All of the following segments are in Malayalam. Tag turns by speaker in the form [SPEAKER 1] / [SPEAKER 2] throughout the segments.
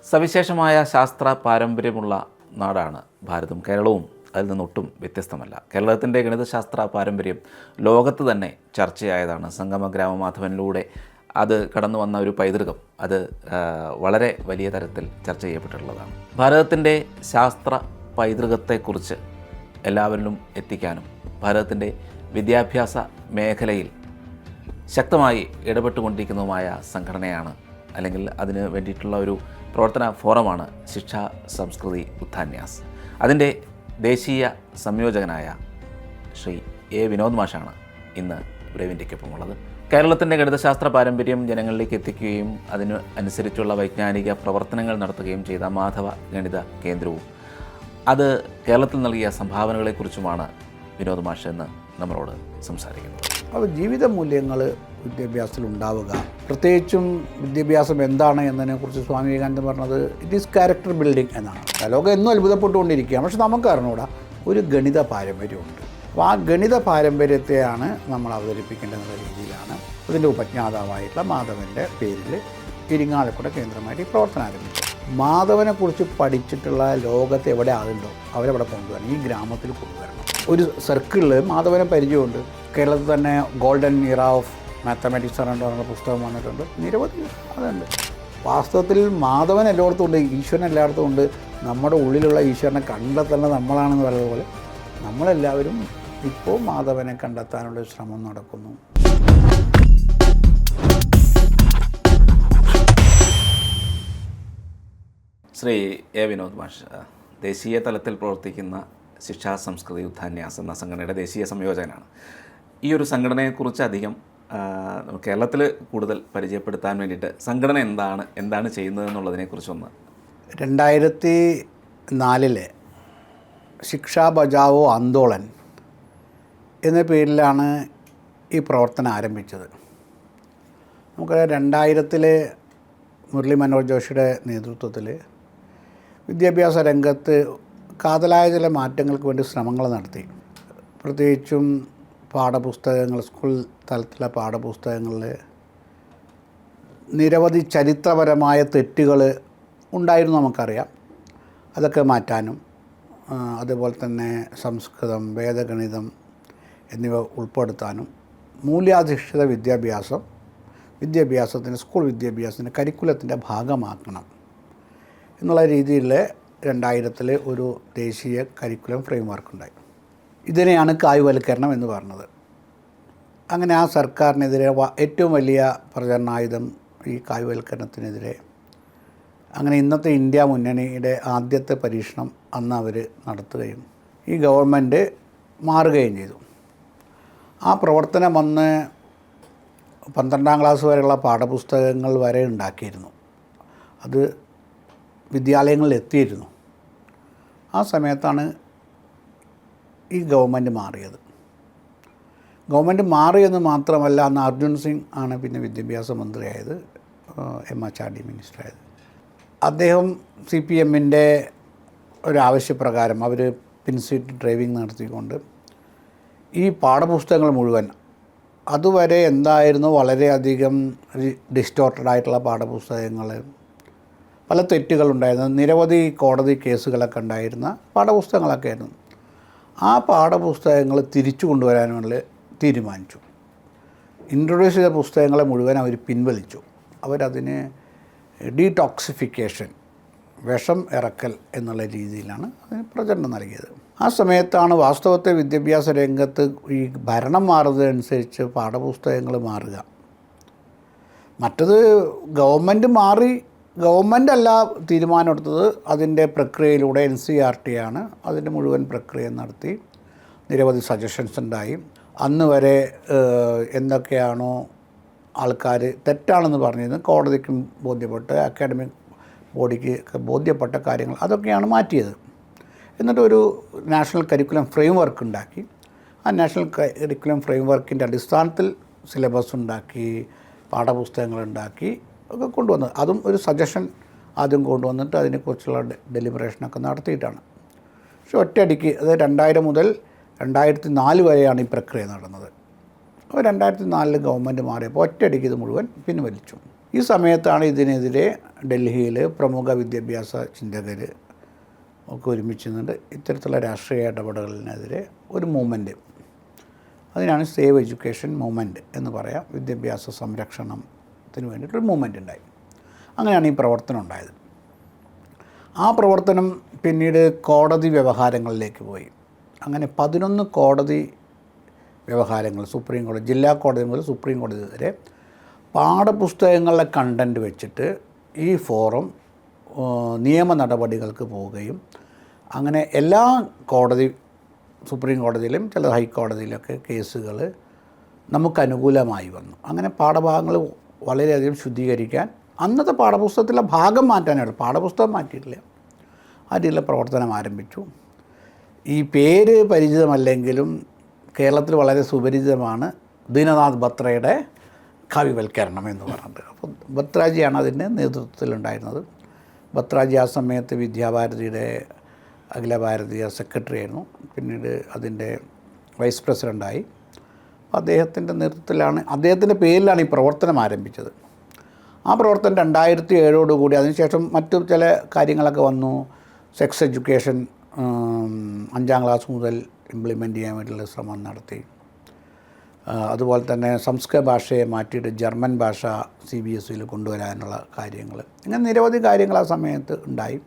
[SPEAKER 1] സവിശേഷമായ ശാസ്ത്ര പാരമ്പര്യമുള്ള നാടാണ് ഭാരതം. കേരളവും അതിൽ നിന്നൊട്ടും വ്യത്യസ്തമല്ല. കേരളത്തിൻ്റെ ഗണിതശാസ്ത്ര പാരമ്പര്യം ലോകത്ത് തന്നെ ചർച്ചയായതാണ്. സംഗമ ഗ്രാമമാധവനിലൂടെ അത് കടന്നു വന്ന ഒരു പൈതൃകം അത് വളരെ വലിയ തരത്തിൽ ചർച്ച ചെയ്യപ്പെട്ടിട്ടുള്ളതാണ്. ഭാരതത്തിൻ്റെ ശാസ്ത്ര പൈതൃകത്തെക്കുറിച്ച് എല്ലാവരിലും എത്തിക്കാനും ഭാരതത്തിൻ്റെ വിദ്യാഭ്യാസ മേഖലയിൽ ശക്തമായി ഇടപെട്ടുകൊണ്ടിരിക്കുന്നതുമായ സംഘടനയാണ്, അല്ലെങ്കിൽ അതിന് വേണ്ടിയിട്ടുള്ള ഒരു പ്രവർത്തന ഫോറമാണ് ശിക്ഷാ സംസ്കൃതി ഉത്ഥാന്യാസ്. അതിൻ്റെ ദേശീയ സംയോജകനായ ശ്രീ എ വിനോദ് മാഷാണ് ഇന്ന് ബ്രേവിൻ്റെക്കൊപ്പം ഉള്ളത്. കേരളത്തിൻ്റെ ഗണിതശാസ്ത്ര പാരമ്പര്യം ജനങ്ങളിലേക്ക് എത്തിക്കുകയും അതിന് അനുസരിച്ചുള്ള വൈജ്ഞാനിക പ്രവർത്തനങ്ങൾ നടത്തുകയും ചെയ്ത മാധവ ഗണിത കേന്ദ്രവും അത് കേരളത്തിൽ നൽകിയ സംഭാവനകളെക്കുറിച്ചുമാണ് വിനോദ് മാഷ് എന്ന് നമ്മളോട് സംസാരിക്കുന്നത്.
[SPEAKER 2] അപ്പോൾ ജീവിത മൂല്യങ്ങൾ വിദ്യാഭ്യാസത്തിൽ ഉണ്ടാവുക, പ്രത്യേകിച്ചും വിദ്യാഭ്യാസം എന്താണ് എന്നതിനെക്കുറിച്ച് സ്വാമി വിവേകാനന്ദൻ പറഞ്ഞത് ഇറ്റ് ഈസ് ക്യാരക്ടർ ബിൽഡിംഗ് എന്നാണ്. ലോകം എന്നും അത്ഭുതപ്പെട്ടുകൊണ്ടിരിക്കുകയാണ്, പക്ഷെ നമുക്കറിഞ്ഞൂടാ ഒരു ഗണിത പാരമ്പര്യമുണ്ട്. അപ്പോൾ ആ ഗണിത പാരമ്പര്യത്തെയാണ് നമ്മൾ അവതരിപ്പിക്കേണ്ടെന്നുള്ള രീതിയിലാണ് അതിൻ്റെ ഉപജ്ഞാതാവായിട്ടുള്ള മാധവൻ്റെ പേരിൽ ഇരിങ്ങാലക്കുട കേന്ദ്രമായിട്ട് ഈ പ്രവർത്തനം ആരംഭിച്ചത്. മാധവനെക്കുറിച്ച് പഠിച്ചിട്ടുള്ള ലോകത്ത് എവിടെ ആളുണ്ടോ അവരെവിടെ കൊണ്ടുവരണം, ഈ ഗ്രാമത്തിൽ കൊണ്ടുവരണം. ഒരു സർക്കിളിൽ മാധവനെ പരിചയമുണ്ട്. കേരളത്തിൽ തന്നെ ഗോൾഡൻ ഇറ ഓഫ് മാത്തമാറ്റിക്സ് എന്ന് പറഞ്ഞ പുസ്തകം വന്നിട്ടുണ്ട്, നിരവധി അതുണ്ട്. വാസ്തവത്തിൽ മാധവൻ എല്ലായിടത്തും ഉണ്ട്, ഈശ്വരൻ എല്ലായിടത്തും ഉണ്ട്. നമ്മുടെ ഉള്ളിലുള്ള ഈശ്വരനെ കണ്ടെത്തേണ്ടത് നമ്മളാണെന്ന് പറയുന്നത് പോലെ നമ്മളെല്ലാവരും ഇപ്പോൾ മാധവനെ കണ്ടെത്താനുള്ള ശ്രമം നടക്കുന്നു.
[SPEAKER 1] ശ്രീ എ വിനോദ് മാഷ് ദേശീയ തലത്തിൽ പ്രവർത്തിക്കുന്ന ശിക്ഷാ സംസ്കൃതി ഉത്ഥാന്യാസ് എന്ന സംഘടനയുടെ ദേശീയ സംയോജകനാണ്. ഈ ഒരു സംഘടനയെക്കുറിച്ച് അധികം കേരളത്തിൽ കൂടുതൽ പരിചയപ്പെടുത്താൻ വേണ്ടിയിട്ട് സംഘടന എന്താണ് ചെയ്യുന്നതെന്നുള്ളതിനെക്കുറിച്ചൊന്ന്.
[SPEAKER 2] 2004 ശിക്ഷാ ബചാവോ ആന്തോളൻ എന്ന പേരിലാണ് ഈ പ്രവർത്തനം ആരംഭിച്ചത്. നമുക്ക് 2000 മുരളി മനോഹർ ജോഷിയുടെ നേതൃത്വത്തിൽ വിദ്യാഭ്യാസ രംഗത്ത് കാതലായ ചില മാറ്റങ്ങൾക്ക് വേണ്ടി ശ്രമങ്ങൾ നടത്തി. പ്രത്യേകിച്ചും പാഠപുസ്തകങ്ങൾ, സ്കൂൾ തലത്തിലെ പാഠപുസ്തകങ്ങളിൽ നിരവധി ചരിത്രപരമായ തെറ്റുകൾ ഉണ്ടായിരുന്നു, നമുക്കറിയാം. അതൊക്കെ മാറ്റാനും അതുപോലെ തന്നെ സംസ്കൃതം, വേദഗണിതം എന്നിവ ഉൾപ്പെടുത്താനും മൂല്യാധിഷ്ഠിത വിദ്യാഭ്യാസത്തിന് സ്കൂൾ വിദ്യാഭ്യാസത്തിൻ്റെ കരിക്കുലത്തിൻ്റെ ഭാഗമാക്കണം എന്നുള്ള രീതിയിൽ 2000 ഒരു ദേശീയ കരിക്കുലം ഫ്രെയിംവർക്ക് ഉണ്ടായി. ഇതിനെയാണ് കായ്വൽക്കരണം എന്ന് പറഞ്ഞത്. അങ്ങനെ ആ സർക്കാരിനെതിരെ ഏറ്റവും വലിയ പ്രചരണായുധം ഈ കായ്വൽക്കരണത്തിനെതിരെ. അങ്ങനെ ഇന്നത്തെ ഇന്ത്യ മുന്നണിയുടെ ആദ്യത്തെ പരീക്ഷണം അന്ന് അവർ നടത്തുകയും ഈ ഗവൺമെൻറ് മാറുകയും ചെയ്തു. ആ പ്രവർത്തനം വന്ന് 12ാം ക്ലാസ് വരെയുള്ള പാഠപുസ്തകങ്ങൾ വരെ ഉണ്ടാക്കിയിരുന്നു. അത് വിദ്യാലയങ്ങളിൽ എത്തിയിരുന്നു. ആ സമയത്താണ് ഈ ഗവൺമെൻറ് മാറിയത്. ഗവൺമെൻറ് മാറിയെന്ന് മാത്രമല്ല, അന്ന് അർജുൻ സിംഗ് ആണ് പിന്നെ വിദ്യാഭ്യാസ മന്ത്രിയായത്, MHRD മിനിസ്റ്ററായത്. അദ്ദേഹം CPMൻ്റെ ഒരാവശ്യപ്രകാരം അവർ പിൻസീറ്റ് ഡ്രൈവിംഗ് നടത്തിക്കൊണ്ട് ഈ പാഠപുസ്തകങ്ങൾ മുഴുവൻ അതുവരെ എന്തായിരുന്നു വളരെയധികം ഡിസ്റ്റോർട്ടഡ് ആയിട്ടുള്ള പാഠപുസ്തകങ്ങൾ, പല തെറ്റുകളുണ്ടായിരുന്നു, നിരവധി കോടതി കേസുകളൊക്കെ ഉണ്ടായിരുന്ന പാഠപുസ്തകങ്ങളൊക്കെ ആയിരുന്നു. ആ പാഠപുസ്തകങ്ങൾ തിരിച്ചു കൊണ്ടുവരാനുള്ള തീരുമാനിച്ചു. ഇൻട്രൊഡ്യൂസ് ചെയ്ത പുസ്തകങ്ങളെ മുഴുവൻ അവർ പിൻവലിച്ചു. അവരതിന് ഡീടോക്സിഫിക്കേഷൻ, വിഷം ഇറക്കൽ എന്നുള്ള രീതിയിലാണ് അതിന് പ്രചരണം നൽകിയത്. ആ സമയത്താണ് വാസ്തവത്തെ വിദ്യാഭ്യാസ രംഗത്ത് ഈ ഭരണം മാറുന്നതനുസരിച്ച് പാഠപുസ്തകങ്ങൾ മാറുക. മറ്റത് ഗവൺമെൻറ് അല്ല തീരുമാനമെടുത്തത്, അതിൻ്റെ പ്രക്രിയയിലൂടെ NCERT ആണ് അതിൻ്റെ മുഴുവൻ പ്രക്രിയ നടത്തി. നിരവധി സജഷൻസ് ഉണ്ടായി. അന്ന് വരെ എന്തൊക്കെയാണോ ആൾക്കാർ തെറ്റാണെന്ന് പറഞ്ഞിരുന്നത് കോടതിക്കും ബോധ്യപ്പെട്ട് അക്കാഡമിക് ബോഡിക്ക് ബോധ്യപ്പെട്ട കാര്യങ്ങൾ അതൊക്കെയാണ് മാറ്റിയത്. എന്നിട്ടൊരു നാഷണൽ കരിക്കുലം ഫ്രെയിംവർക്ക് ഉണ്ടാക്കി. ആ നാഷണൽ കരിക്കുലം ഫ്രെയിംവർക്കിൻ്റെ അടിസ്ഥാനത്തിൽ സിലബസ് ഉണ്ടാക്കി, പാഠപുസ്തകങ്ങളുണ്ടാക്കി ഒക്കെ കൊണ്ടുവന്നത്. അതും ഒരു സജഷൻ ആദ്യം കൊണ്ടുവന്നിട്ട് അതിനെക്കുറിച്ചുള്ള ഡെലിബറേഷനൊക്കെ നടത്തിയിട്ടാണ്. പക്ഷെ ഒറ്റയടിക്ക് അത് 2000 മുതൽ 2004 വരെയാണ് ഈ പ്രക്രിയ നടന്നത്. അപ്പോൾ 2004 ഗവൺമെൻറ് മാറിയപ്പോൾ ഒറ്റയടിക്ക് ഇത് മുഴുവൻ പിൻവലിച്ചു. ഈ സമയത്താണ് ഇതിനെതിരെ ഡൽഹിയിൽ പ്രമുഖ വിദ്യാഭ്യാസ ചിന്തകർ ഒക്കെ ഒരുമിച്ച് നിന്നിട്ട് ഇത്തരത്തിലുള്ള രാഷ്ട്രീയ ഇടപെടലിനെതിരെ ഒരു മൂവ്മെൻറ്റ്, അതിനാണ് സേവ് എഡ്യൂക്കേഷൻ മൂവ്മെൻറ്റ് എന്ന് പറയാം, വിദ്യാഭ്യാസ സംരക്ഷണത്തിന് വേണ്ടിയിട്ടൊരു മൂവ്മെൻറ്റ് ഉണ്ടായി. അങ്ങനെയാണ് ഈ പ്രവർത്തനം ഉണ്ടായത്. ആ പ്രവർത്തനം പിന്നീട് കോടതി വ്യവഹാരങ്ങളിലേക്ക് പോയി. അങ്ങനെ 11 കോടതി വ്യവഹാരങ്ങൾ, സുപ്രീം കോടതി, ജില്ലാ കോടതി മുതൽ സുപ്രീം കോടതി വരെ പാഠപുസ്തകങ്ങളുടെ കണ്ടൻറ്റ് വെച്ചിട്ട് ഈ ഫോറം നിയമ നടപടികൾക്ക് പോവുകയും അങ്ങനെ എല്ലാ കോടതി, സുപ്രീം കോടതിയിലും ചില ഹൈക്കോടതിയിലൊക്കെ കേസുകൾ നമുക്ക് അനുകൂലമായി വന്നു. അങ്ങനെ പാഠഭാഗങ്ങൾ വളരെയധികം ശുദ്ധീകരിക്കാൻ, അന്നത്തെ പാഠപുസ്തകത്തിലെ ഭാഗം മാറ്റാനാണ്, പാഠപുസ്തകം മാറ്റിയിട്ടില്ല, ആ രീതിയിലുള്ള പ്രവർത്തനം ആരംഭിച്ചു. ഈ പേര് പരിചിതമല്ലെങ്കിലും കേരളത്തിൽ വളരെ സുപരിചിതമാണ് ദീനനാഥ് ബത്രയുടെ കാവ്യവൽക്കരണം എന്ന് പറഞ്ഞിട്ട്. അപ്പോൾ ബത്രാജിയാണ് അതിൻ്റെ നേതൃത്വത്തിലുണ്ടായിരുന്നത്. ബത്രാജി ആ സമയത്ത് വിദ്യാഭാരതിയുടെ അഖില ഭാരതീയ സെക്രട്ടറി ആയിരുന്നു, പിന്നീട് അതിൻ്റെ വൈസ് പ്രസിഡൻ്റായി. അദ്ദേഹത്തിൻ്റെ നേതൃത്വത്തിലാണ്, അദ്ദേഹത്തിൻ്റെ പേരിലാണ് ഈ പ്രവർത്തനം ആരംഭിച്ചത്. ആ പ്രവർത്തനം 2007 അതിനുശേഷം മറ്റു ചില കാര്യങ്ങളൊക്കെ വന്നു. സെക്സ് എഡ്യൂക്കേഷൻ 5ാം ക്ലാസ് മുതൽ ഇംപ്ലിമെൻ്റ് ചെയ്യാൻ വേണ്ടിയുള്ള ശ്രമം നടത്തി. അതുപോലെ തന്നെ സംസ്കൃത ഭാഷയെ മാറ്റിയിട്ട് ജർമ്മൻ ഭാഷ CBSEയിൽ കൊണ്ടുവരാനുള്ള കാര്യങ്ങൾ, ഇങ്ങനെ നിരവധി കാര്യങ്ങൾ ആ സമയത്ത് ഉണ്ടായി.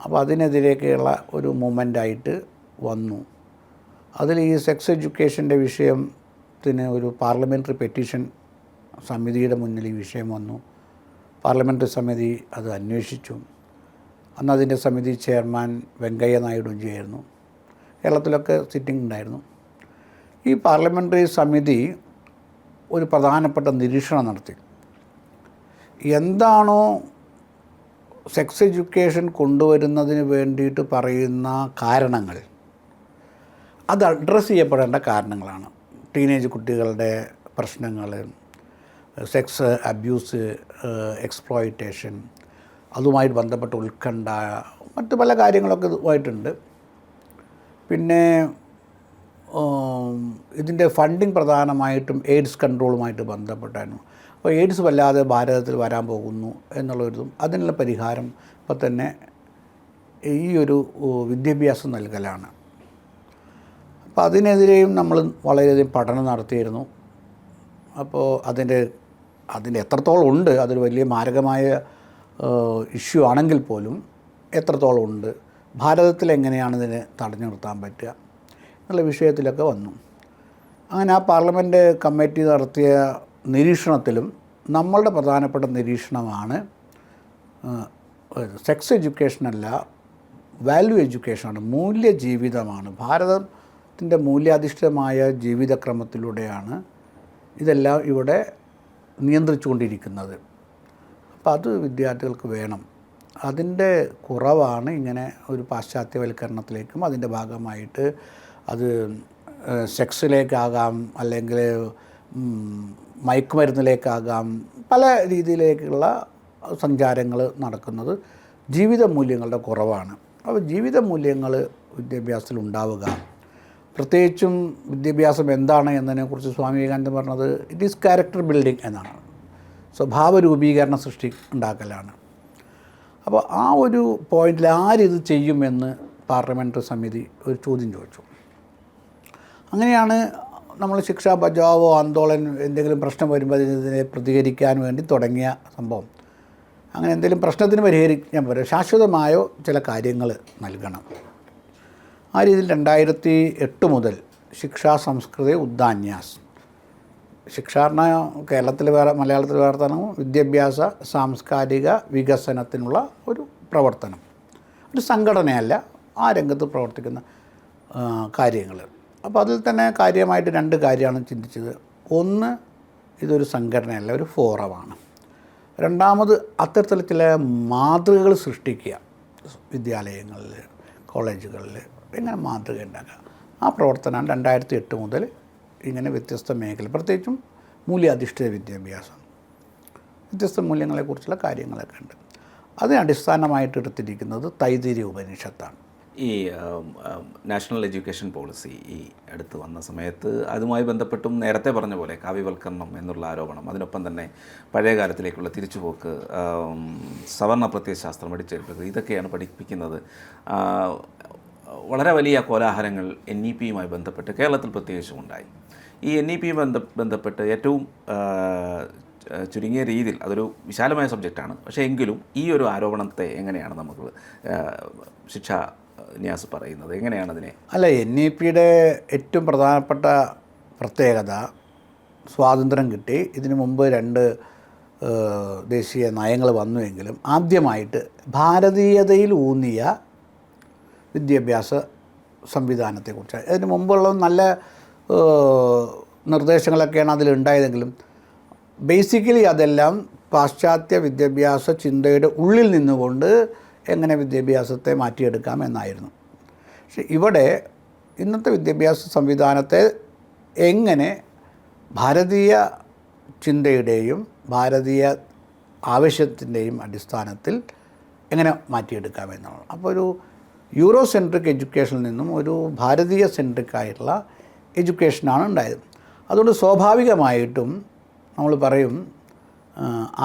[SPEAKER 2] അപ്പോൾ അതിനെതിരെയൊക്കെയുള്ള ഒരു മൂവ്മെൻ്റായിട്ട് വന്നു. അതിൽ ഈ സെക്സ് എഡ്യൂക്കേഷൻ്റെ വിഷയത്തിന് ഒരു പാർലമെൻ്ററി പെറ്റീഷൻ സമിതിയുടെ മുന്നിൽ ഈ വിഷയം വന്നു. പാർലമെൻ്ററി സമിതി അത് അന്വേഷിച്ചു. അന്ന് അതിൻ്റെ സമിതി ചെയർമാൻ വെങ്കയ്യ നായിഡുജി ആയിരുന്നു. കേരളത്തിലൊക്കെ സിറ്റിംഗ് ഉണ്ടായിരുന്നു. ഈ പാർലമെൻ്ററി സമിതി ഒരു പ്രധാനപ്പെട്ട നിരീക്ഷണം നടത്തി. എന്താണോ സെക്സ് എഡ്യൂക്കേഷൻ കൊണ്ടുവരുന്നതിന് വേണ്ടിയിട്ട് പറയുന്ന കാരണങ്ങൾ, അത് അഡ്രസ്സ് ചെയ്യപ്പെടേണ്ട കാരണങ്ങളാണ്. ടീനേജ് കുട്ടികളുടെ പ്രശ്നങ്ങൾ, സെക്സ് അബ്യൂസ്, എക്സ്പ്ലോയിറ്റേഷൻ, അതുമായിട്ട് ബന്ധപ്പെട്ട ഉത്കണ്ഠ, മറ്റ് പല കാര്യങ്ങളൊക്കെ ഇതുമായിട്ടുണ്ട്. പിന്നെ ഇതിൻ്റെ ഫണ്ടിങ് പ്രധാനമായിട്ടും എയ്ഡ്സ് കൺട്രോളുമായിട്ട് ബന്ധപ്പെട്ടായിരുന്നു. അപ്പോൾ എയ്ഡ്സ് വല്ലാതെ ഭാരതത്തിൽ വരാൻ പോകുന്നു എന്നുള്ളൊരിതും അതിനുള്ള പരിഹാരം ഇപ്പോൾ തന്നെ ഈ ഒരു വിദ്യാഭ്യാസം നൽകലാണ്. അപ്പോൾ അതിനെതിരെയും നമ്മൾ വളരെയധികം പഠനം നടത്തിയിരുന്നു. അപ്പോൾ അതിൻ്റെ എത്രത്തോളം ഉണ്ട്, അതൊരു വലിയ മാരകമായ ഇഷ്യൂ ആണെങ്കിൽ പോലും എത്രത്തോളം ഉണ്ട്, ഭാരതത്തിൽ എങ്ങനെയാണ് ഇതിനെ തടഞ്ഞു നിർത്താൻ പറ്റുക എന്നുള്ള വിഷയത്തിലൊക്കെ വന്നു. അങ്ങനെ ആ പാർലമെൻറ്റ് കമ്മിറ്റി നടത്തിയ നിരീക്ഷണത്തിലും നമ്മളുടെ പ്രധാനപ്പെട്ട നിരീക്ഷണമാണ് സെക്സ് എഡ്യൂക്കേഷനല്ല, വാല്യൂ എഡ്യൂക്കേഷനാണ്, മൂല്യജീവിതമാണ്. ഭാരതത്തിൻ്റെ മൂല്യാധിഷ്ഠിതമായ ജീവിതക്രമത്തിലൂടെയാണ് ഇതെല്ലാം ഇവിടെ നിയന്ത്രിച്ചുകൊണ്ടിരിക്കുന്നത്. അപ്പോൾ അത് വിദ്യാർത്ഥികൾക്ക് വേണം. അതിൻ്റെ കുറവാണ് ഇങ്ങനെ ഒരു പാശ്ചാത്യവൽക്കരണത്തിലേക്കും അതിൻ്റെ ഭാഗമായിട്ട് അത് സെക്സിലേക്കാകാം, അല്ലെങ്കിൽ മയക്കുമരുന്നിലേക്കാകാം, പല രീതിയിലേക്കുള്ള സഞ്ചാരങ്ങൾ നടക്കുന്നത് ജീവിത മൂല്യങ്ങളുടെ കുറവാണ്. അപ്പോൾ ജീവിത മൂല്യങ്ങൾ വിദ്യാഭ്യാസത്തിൽ ഉണ്ടാവുക, പ്രത്യേകിച്ചും വിദ്യാഭ്യാസം എന്താണ് എന്നതിനെക്കുറിച്ച് സ്വാമി വിവേകാനന്ദൻ പറഞ്ഞത് ഇറ്റ് ഈസ് ക്യാരക്ടർ ബിൽഡിംഗ് എന്നാണ്, സ്വഭാവ രൂപീകരണ സൃഷ്ടി ഉണ്ടാക്കലാണ്. അപ്പോൾ ആ ഒരു പോയിന്റിൽ ആരിത് ചെയ്യുമെന്ന് പാർലമെൻ്ററി സമിതി ഒരു ചോദ്യം ചോദിച്ചു. അങ്ങനെയാണ് നമ്മൾ ശിക്ഷാ ബചാവോ ആന്തോളൻ എന്തെങ്കിലും പ്രശ്നം വരുമ്പോൾ അതിനെ പ്രതികരിക്കാൻ വേണ്ടി തുടങ്ങിയ സംഭവം. അങ്ങനെ എന്തെങ്കിലും പ്രശ്നത്തിന് പരിഹരിക്കാൻ പറ്റും, ശാശ്വതമായോ ചില കാര്യങ്ങൾ നൽകണം. ആ രീതിയിൽ 2008 മുതൽ ശിക്ഷാ സംസ്കൃതി ഉദ്ധാന്യാസ്, ശിക്ഷ പറഞ്ഞാൽ കേരളത്തിൽ വേറെ, മലയാളത്തിൽ വേറെ തന്നെ, വിദ്യാഭ്യാസ സാംസ്കാരിക വികസനത്തിനുള്ള ഒരു പ്രവർത്തനം, ഒരു സംഘടനയല്ല, ആ രംഗത്ത് പ്രവർത്തിക്കുന്ന കാര്യങ്ങൾ. അപ്പോൾ അതിൽ തന്നെ കാര്യമായിട്ട് 2 കാര്യമാണ് ചിന്തിച്ചത്. ഒന്ന്, ഇതൊരു സംഘടനയല്ല, ഒരു ഫോറമാണ്. രണ്ടാമത്, അത്തരത്തിൽ ചില മാതൃകകൾ സൃഷ്ടിക്കുക, വിദ്യാലയങ്ങളിൽ, കോളേജുകളിൽ എങ്ങനെ മാതൃക ഉണ്ടാക്കുക. ആ പ്രവർത്തനമാണ് 2008 മുതൽ ഇങ്ങനെ വ്യത്യസ്ത മേഖല, പ്രത്യേകിച്ചും മൂല്യാധിഷ്ഠിത വിദ്യാഭ്യാസം, വ്യത്യസ്ത മൂല്യങ്ങളെക്കുറിച്ചുള്ള കാര്യങ്ങളൊക്കെ ഉണ്ട്. അതിന് അടിസ്ഥാനമായിട്ട് എടുത്തിരിക്കുന്നത് തൈത്തിരീയ ഉപനിഷത്താണ്.
[SPEAKER 1] ഈ നാഷണൽ എഡ്യൂക്കേഷൻ പോളിസി ഈ അടുത്ത് വന്ന സമയത്ത് അതുമായി ബന്ധപ്പെട്ടും നേരത്തെ പറഞ്ഞ പോലെ കാവ്യവൽക്കരണം എന്നുള്ള ആരോപണം, അതിനൊപ്പം തന്നെ പഴയ കാലത്തിലേക്കുള്ള തിരിച്ചുപോക്ക്, സവർണ പ്രത്യയശാസ്ത്രം, അടിച്ചേൽപ്പത്, ഇതൊക്കെയാണ് പഠിപ്പിക്കുന്നത്. വളരെ വലിയ കോലാഹലങ്ങൾ NEP-യുമായി ബന്ധപ്പെട്ട് കേരളത്തിൽ പ്രത്യേകിച്ചും ഉണ്ടായി. ഈ NEP ബന്ധപ്പെട്ട് ഏറ്റവും ചുരുങ്ങിയ രീതിയിൽ അതൊരു വിശാലമായ സബ്ജക്റ്റാണ്, പക്ഷേ എങ്കിലും ഈ ഒരു ആരോപണത്തെ എങ്ങനെയാണ് നമുക്ക് ശിക്ഷാ ന്യാസ് പറയുന്നത്, എങ്ങനെയാണ് അതിനെ?
[SPEAKER 2] അല്ല, NEP-യുടെ ഏറ്റവും പ്രധാനപ്പെട്ട പ്രത്യേകത സ്വാതന്ത്ര്യം കിട്ടി. ഇതിനു മുമ്പ് 2 ദേശീയ നയങ്ങൾ വന്നുവെങ്കിലും ആദ്യമായിട്ട് ഭാരതീയതയിൽ ഊന്നിയ വിദ്യാഭ്യാസ സംവിധാനത്തെക്കുറിച്ച്. അതിന് മുമ്പുള്ള നല്ല നിർദ്ദേശങ്ങളൊക്കെയാണ് അതിലുണ്ടായതെങ്കിലും ബേസിക്കലി അതെല്ലാം പാശ്ചാത്യ വിദ്യാഭ്യാസ ചിന്തയുടെ ഉള്ളിൽ നിന്നുകൊണ്ട് എങ്ങനെ വിദ്യാഭ്യാസത്തെ മാറ്റിയെടുക്കാം എന്നായിരുന്നു. പക്ഷെ ഇവിടെ ഇന്നത്തെ വിദ്യാഭ്യാസ സംവിധാനത്തെ എങ്ങനെ ഭാരതീയ ചിന്തയുടെയും ഭാരതീയ ആവശ്യത്തിൻ്റെയും അടിസ്ഥാനത്തിൽ എങ്ങനെ മാറ്റിയെടുക്കാമെന്നാണ്. അപ്പോൾ ഒരു യൂറോ സെൻട്രിക് എഡ്യൂക്കേഷനിൽ നിന്നും ഒരു ഭാരതീയ സെൻട്രിക് ആയിട്ടുള്ള എഡ്യൂക്കേഷനാണ് ഉണ്ടായത്. അതുകൊണ്ട് സ്വാഭാവികമായിട്ടും നമ്മൾ പറയും,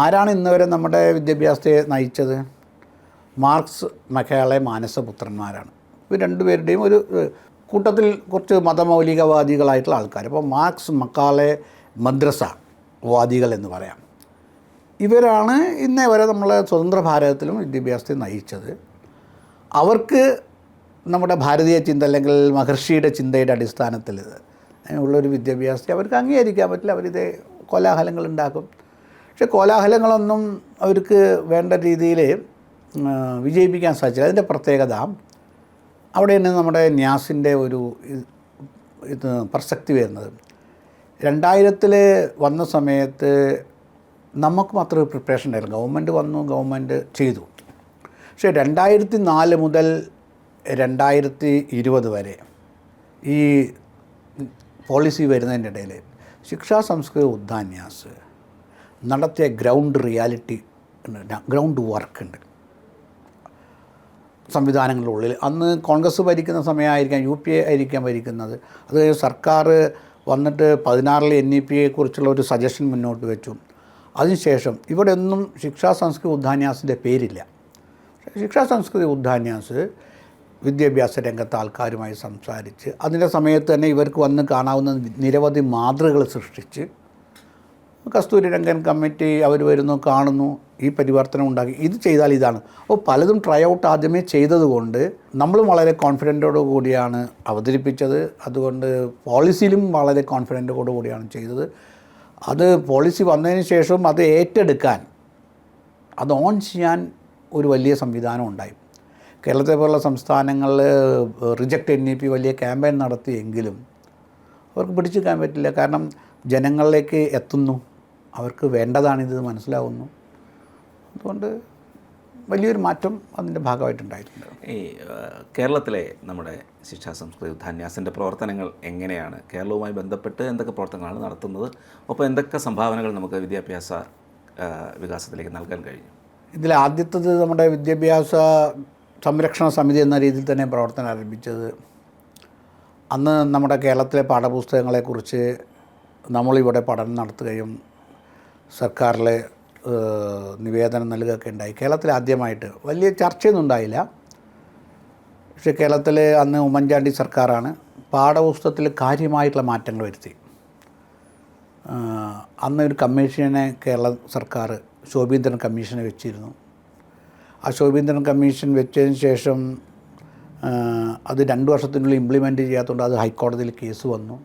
[SPEAKER 2] ആരാണ് ഇന്നുവരെ നമ്മുടെ വിദ്യാഭ്യാസത്തെ നയിച്ചത്? മാർക്സ്, മക്കാളെ മാനസപുത്രന്മാരാണ്. ഇവർ രണ്ടുപേരുടെയും ഒരു കൂട്ടത്തിൽ കുറച്ച് മതമൗലികവാദികളായിട്ടുള്ള ആൾക്കാർ. അപ്പോൾ മാർക്സ്, മക്കാളെ മദ്രസവാദികൾ എന്ന് പറയാം. ഇവരാണ് ഇന്നേ വരെ നമ്മളെ സ്വതന്ത്ര ഭാരതത്തിലും വിദ്യാഭ്യാസത്തെ നയിച്ചത്. അവർക്ക് നമ്മുടെ ഭാരതീയ ചിന്ത അല്ലെങ്കിൽ മഹർഷിയുടെ ചിന്തയുടെ അടിസ്ഥാനത്തിൽ ഉള്ളൊരു വിദ്യാഭ്യാസത്തെ അവർക്ക് അംഗീകരിക്കാൻ പറ്റില്ല. അവരിത് കോലാഹലങ്ങൾ ഉണ്ടാക്കും. പക്ഷേ കോലാഹലങ്ങളൊന്നും അവർക്ക് വേണ്ട രീതിയിൽ വിജയിപ്പിക്കാൻ സാധിച്ചില്ല. അതിൻ്റെ പ്രത്യേകത അവിടെയാണ് നമ്മുടെ ന്യാസിൻ്റെ ഒരു പ്രസക്തി വരുന്നത്. 2000 വന്ന സമയത്ത് നമുക്ക് മാത്രം ഒരു പ്രിപ്പറേഷൻ ഉണ്ടായിരുന്നു. ഗവൺമെൻറ് വന്നു, ഗവൺമെൻറ് ചെയ്തു. പക്ഷേ 2004 മുതൽ 2020 വരെ ഈ പോളിസി വരുന്നതിൻ്റെ ഇടയിൽ ശിക്ഷാ സംസ്കൃത ഉദ്ധാന്യാസ് നടത്തിയ ഗ്രൗണ്ട് റിയാലിറ്റി ഗ്രൗണ്ട് വർക്കുണ്ട് സംവിധാനങ്ങളുടെ ഉള്ളിൽ. അന്ന് കോൺഗ്രസ് ഭരിക്കുന്ന സമയമായിരിക്കാം, UPA ആയിരിക്കാം ഭരിക്കുന്നത്. അത് സർക്കാർ വന്നിട്ട് 16 NEP-യെക്കുറിച്ചുള്ള ഒരു സജഷൻ മുന്നോട്ട് വെച്ചു. അതിനുശേഷം ഇവിടെ ഒന്നും ശിക്ഷാ സംസ്കൃതി ഉദ്ധാന്യാസിൻ്റെ പേരില്ല. ശിക്ഷാ സംസ്കൃതി ഉദ്ധാന്യാസ് വിദ്യാഭ്യാസ രംഗത്ത് ആൾക്കാരുമായി സംസാരിച്ച് അതിൻ്റെ സമയത്ത് തന്നെ ഇവർക്ക് വന്ന് കാണാവുന്ന നിരവധി മാതൃകകൾ സൃഷ്ടിച്ച് കസ്തൂരി രംഗൻ കമ്മിറ്റി അവർ വരുന്നു, കാണുന്നു, ഈ പരിവർത്തനം ഉണ്ടാക്കി, ഇത് ചെയ്താൽ ഇതാണ്. അപ്പോൾ പലതും ട്രൈ ഔട്ട് ആദ്യമേ ചെയ്തതുകൊണ്ട് നമ്മളും വളരെ കോൺഫിഡൻറ്റോടു കൂടിയാണ് അവതരിപ്പിച്ചത്. അതുകൊണ്ട് പോളിസിയിലും വളരെ കോൺഫിഡൻറ്റോടു കൂടിയാണ് ചെയ്തത്. അത് പോളിസി വന്നതിന് ശേഷം അത് ഏറ്റെടുക്കാൻ, അത് ഓൺ ചെയ്യാൻ ഒരു വലിയ സംവിധാനം ഉണ്ടായി. കേരളത്തെ പോലുള്ള സംസ്ഥാനങ്ങളിൽ റിജക്റ്റ് NEP വലിയ ക്യാമ്പയിൻ നടത്തിയെങ്കിലും അവർക്ക് പിടിച്ചെടുക്കാൻ പറ്റില്ല. കാരണം ജനങ്ങളിലേക്ക് എത്തുന്നു, അവർക്ക് വേണ്ടതാണിത് മനസ്സിലാവുന്നു. അതുകൊണ്ട് വലിയൊരു മാറ്റം അതിൻ്റെ ഭാഗമായിട്ടുണ്ടായിട്ടുണ്ട്.
[SPEAKER 1] ഈ കേരളത്തിലെ നമ്മുടെ ശിക്ഷാ സംസ്കൃതി ഉദ്ധാന്യാസിൻ്റെ പ്രവർത്തനങ്ങൾ എങ്ങനെയാണ്? കേരളവുമായി ബന്ധപ്പെട്ട് എന്തൊക്കെ പ്രവർത്തനങ്ങളാണ് നടത്തുന്നത്? ഒപ്പം എന്തൊക്കെ സംഭാവനകൾ നമുക്ക് വിദ്യാഭ്യാസ വികാസത്തിലേക്ക് നൽകാൻ കഴിഞ്ഞു?
[SPEAKER 2] ഇതിൽ ആദ്യത്തേത് നമ്മുടെ വിദ്യാഭ്യാസ സംരക്ഷണ സമിതി എന്ന രീതിയിൽ തന്നെ പ്രവർത്തനം ആരംഭിച്ചത്. അന്ന് നമ്മുടെ കേരളത്തിലെ പാഠപുസ്തകങ്ങളെക്കുറിച്ച് നമ്മളിവിടെ പഠനം നടത്തുകയും സർക്കാരിലെ നിവേദനം നൽകുകയൊക്കെ ഉണ്ടായി. കേരളത്തിൽ ആദ്യമായിട്ട് വലിയ ചർച്ചയൊന്നും ഉണ്ടായില്ല. പക്ഷേ കേരളത്തിൽ അന്ന് ഉമ്മൻചാണ്ടി സർക്കാരാണ് പാഠപുസ്തകത്തിൽ കാര്യമായിട്ടുള്ള മാറ്റങ്ങൾ വരുത്തി. അന്ന് ഒരു കമ്മീഷനെ കേരള സർക്കാർ ശോഭീന്ദ്രൻ കമ്മീഷനെ വെച്ചിരുന്നു. ആ ശോഭീന്ദ്രൻ കമ്മീഷൻ വെച്ചതിന് ശേഷം അത് 2 വർഷത്തിനുള്ളിൽ ഇംപ്ലിമെൻറ്റ് ചെയ്യാത്തതുകൊണ്ട് അത് ഹൈക്കോടതിയിൽ കേസ് വന്നു.